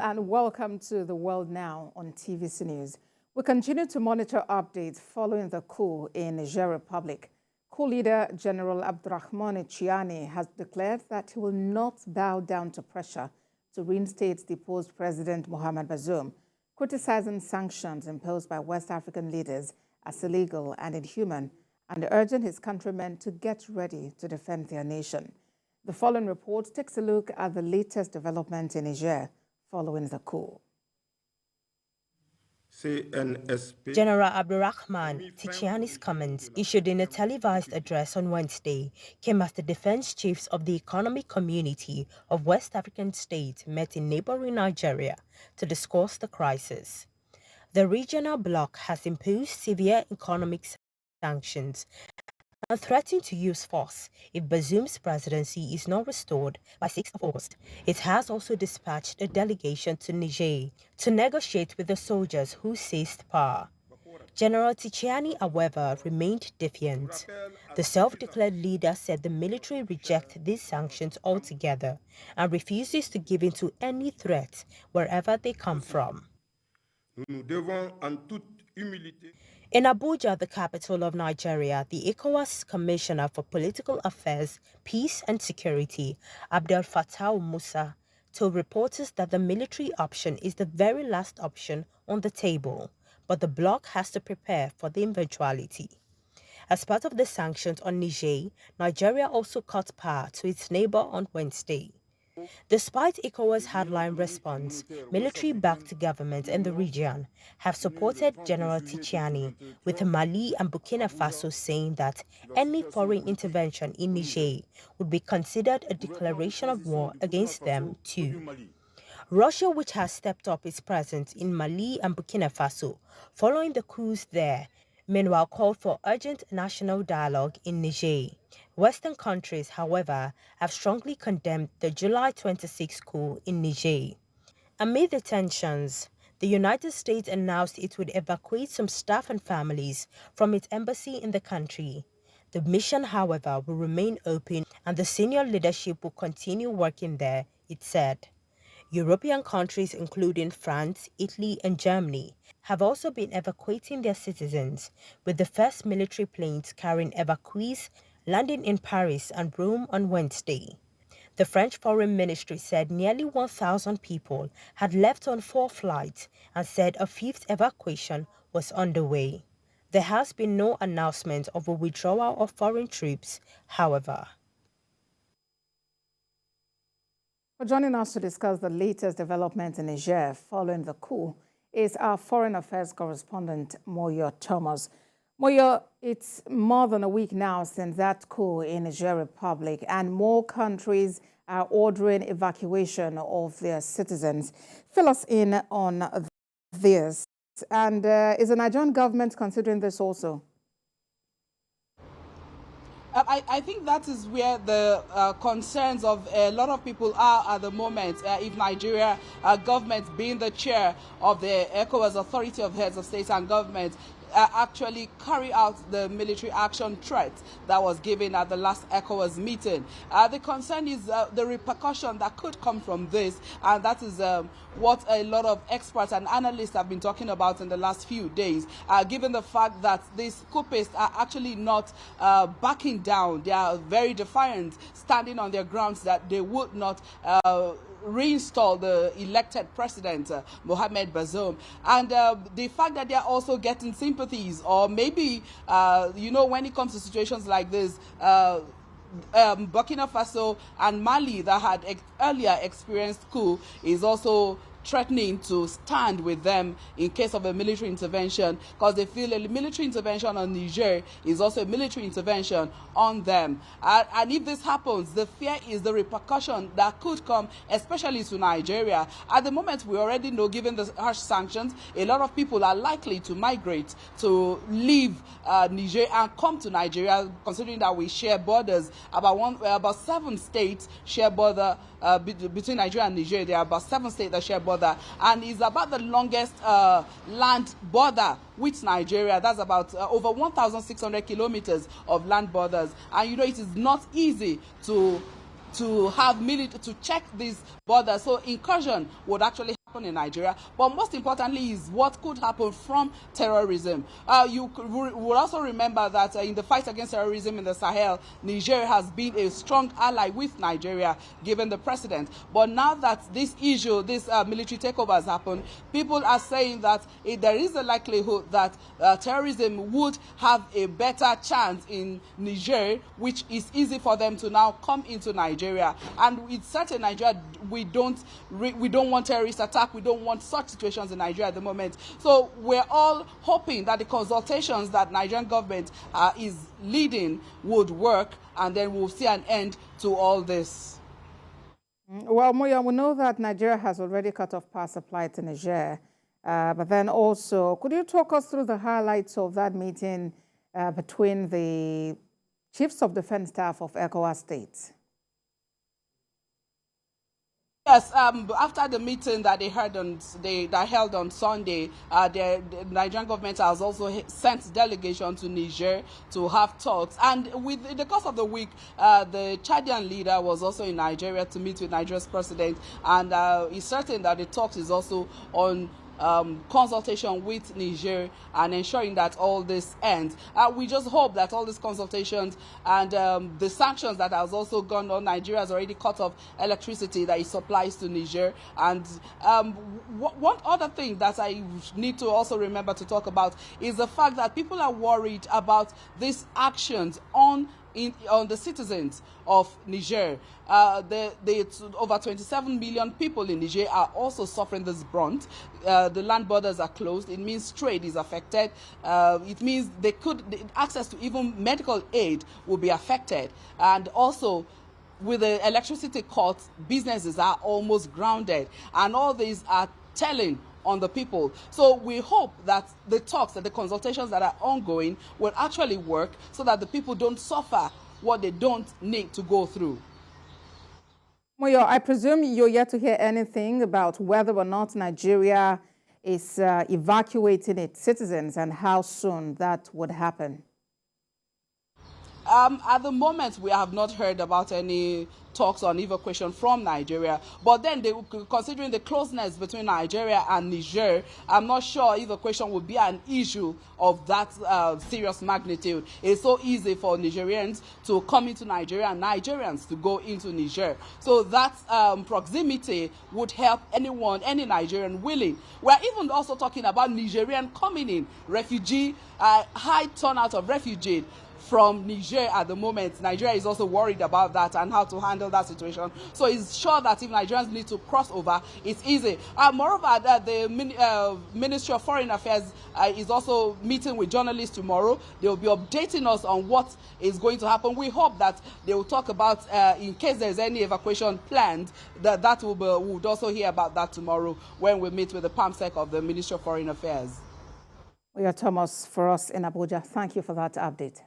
and welcome to The World Now on TVC News. We continue to monitor updates following the coup in Niger Republic. Coup leader General Abdurrahman Chiani has declared that he will not bow down to pressure to reinstate deposed President Mohamed Bazoum, criticizing sanctions imposed by West African leaders as illegal and inhuman, and urging his countrymen to get ready to defend their nation. The following report takes a look at the latest development in Niger following the coup. General Abdurrahman Chiani's comments, issued in a televised address on Wednesday, came as the defense chiefs of the economic community of West African states met in neighboring Nigeria to discuss the crisis. The regional bloc has imposed severe economic sanctions and threatened to use force if Bazoum's presidency is not restored by 6th of August. It has also dispatched a delegation to Niger to negotiate with the soldiers who seized power. General Chiani, however, remained defiant. The self-declared leader said the military reject these sanctions altogether and refuses to give in to any threat wherever they come from. In Abuja, the capital of Nigeria, the ECOWAS Commissioner for Political Affairs, Peace and Security, Abdel Fattah Musa, told reporters that the military option is the very last option on the table, but the bloc has to prepare for the eventuality. As part of the sanctions on Niger, Nigeria also cut power to its neighbor on Wednesday. Despite ECOWAS' hardline response, military-backed governments in the region have supported General Chiani, with Mali and Burkina Faso saying that any foreign intervention in Niger would be considered a declaration of war against them too. Russia, which has stepped up its presence in Mali and Burkina Faso following the coups there, meanwhile called for urgent national dialogue in Niger. Western countries, however, have strongly condemned the July 26 coup in Niger. Amid the tensions, the United States announced it would evacuate some staff and families from its embassy in the country. The mission, however, will remain open and the senior leadership will continue working there, it said. European countries, including France, Italy, and Germany, have also been evacuating their citizens, with the first military planes carrying evacuees landing in Paris and Rome on Wednesday. The French Foreign Ministry said nearly 1,000 people had left on 4 flights and said a 5th evacuation was underway. There has been no announcement of a withdrawal of foreign troops, however. For joining us to discuss the latest developments in Niger following the coup is our foreign affairs correspondent, Moyo Thomas. Moyo, it's more than a week now since that coup in Niger Republic, and more countries are ordering evacuation of their citizens. Fill us in on this. And is the Nigerian government considering this also? I think that is where the concerns of a lot of people are at the moment. If Nigeria government, being the chair of the ECOWAS Authority of Heads of State and Government, actually carry out the military action threat that was given at the last ECOWAS meeting. The concern is the repercussion that could come from this, and that is what a lot of experts and analysts have been talking about in the last few days, given the fact that these coupists are actually not backing down. They are very defiant, standing on their grounds that they would not reinstall the elected president, Mohamed Bazoum. And the fact that they are also getting sympathies, or maybe, you know, when it comes to situations like this, Burkina Faso and Mali that had earlier experienced coup is also threatening to stand with them in case of a military intervention, because they feel a military intervention on Niger is also a military intervention on them. And if this happens, the fear is the repercussion that could come, especially to Nigeria. At the moment, we already know, given the harsh sanctions, a lot of people are likely to migrate, to leave Niger and come to Nigeria, considering that we share borders. About 7 states share border between Nigeria and Niger. There are about 7 states that share border, and is about the longest land border with Nigeria. That's about over 1,600 kilometers of land borders. And you know, it is not easy to have to check these borders. So incursion would actually in Nigeria, but most importantly is what could happen from terrorism. You would also remember that in the fight against terrorism in the Sahel, Niger has been a strong ally with Nigeria, given the precedent. But now that this issue, this military takeover has happened, people are saying that there is a likelihood that terrorism would have a better chance in Niger, which is easy for them to now come into Nigeria. And it's certain Nigeria, we don't want terrorist attack. We don't want such situations in Nigeria at the moment. So we're all hoping that the consultations that Nigerian government is leading would work, and then we'll see an end to all this. Well, Moya, we know that Nigeria has already cut off power supply to Niger. But then also, could you talk us through the highlights of that meeting between the chiefs of defense staff of ECOWAS states? Yes, after the meeting that they held on Sunday, the Nigerian government has also sent delegation to Niger to have talks. And in the course of the week, the Chadian leader was also in Nigeria to meet with Nigeria's president. And it's certain that the talks is also on consultation with Niger and ensuring that all this ends. We just hope that all these consultations and the sanctions that has also gone on, Nigeria has already cut off electricity that it supplies to Niger. And one other thing that I need to also remember to talk about is the fact that people are worried about these actions on the citizens of Niger. Over 27 million people in Niger are also suffering this brunt. The land borders are closed. It means trade is affected. It means access to even medical aid will be affected. And also, with the electricity cuts, businesses are almost grounded. And all these are telling on the people. So we hope that the talks and the consultations that are ongoing will actually work so that the people don't suffer what they don't need to go through. Moyo, I presume you're yet to hear anything about whether or not Nigeria is evacuating its citizens and how soon that would happen. At the moment, we have not heard about any talks on evacuation from Nigeria. But then, considering the closeness between Nigeria and Niger, I'm not sure evacuation would be an issue of that serious magnitude. It's so easy for Nigerians to come into Nigeria and Nigerians to go into Niger. So that proximity would help anyone, any Nigerian willing. We're even also talking about Nigerian coming in, refugee, high turnout of refugees from Niger at the moment. Nigeria is also worried about that and how to handle that situation. So it's sure that if Nigerians need to cross over, it's easy. Moreover, the Ministry of Foreign Affairs is also meeting with journalists tomorrow. They will be updating us on what is going to happen. We hope that they will talk about, in case there's any evacuation planned, that we'll also hear about that tomorrow when we meet with the PAMSEC of the Ministry of Foreign Affairs. Thomas, for us in Abuja, thank you for that update.